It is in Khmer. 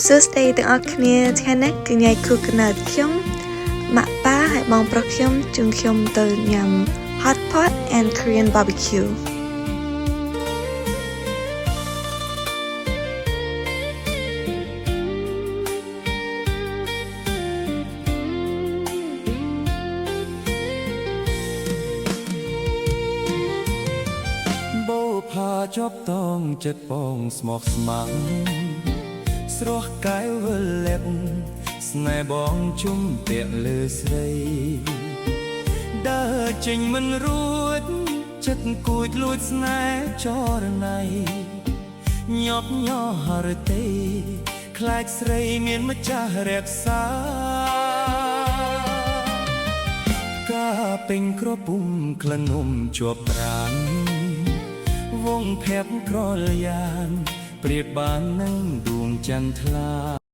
សួស្តីទាំងអស់គ្នាថ្ងៃនេះគឺថ្ងៃគូកណាត់ខ្ញុំម៉ាក់ប៉ាហើយបងប្រុសខ្ញុំជូនខ្ញុំទៅញ៉ាំ hot pot and Korean barbecue បោផាជាប់តងចិត្តបងស្មោះស្ម័គ្រស្រស់កាយវិលិបស្នេហ៍បងជុំពាក់លើស្រីដើរចេញមិនរួចចិត្តគួចលួចស្នេហ៍ចរណៃញាប់ញ័រហរទេខ្លាចស្រីមានម្ចាស់រក្សាការពេញក្រពុំក្លិននំជាប់ប្រាណវងភ័ព្វក្រលយ៉ានប្រៀបបាននឹងដួងចន្ទថ្លា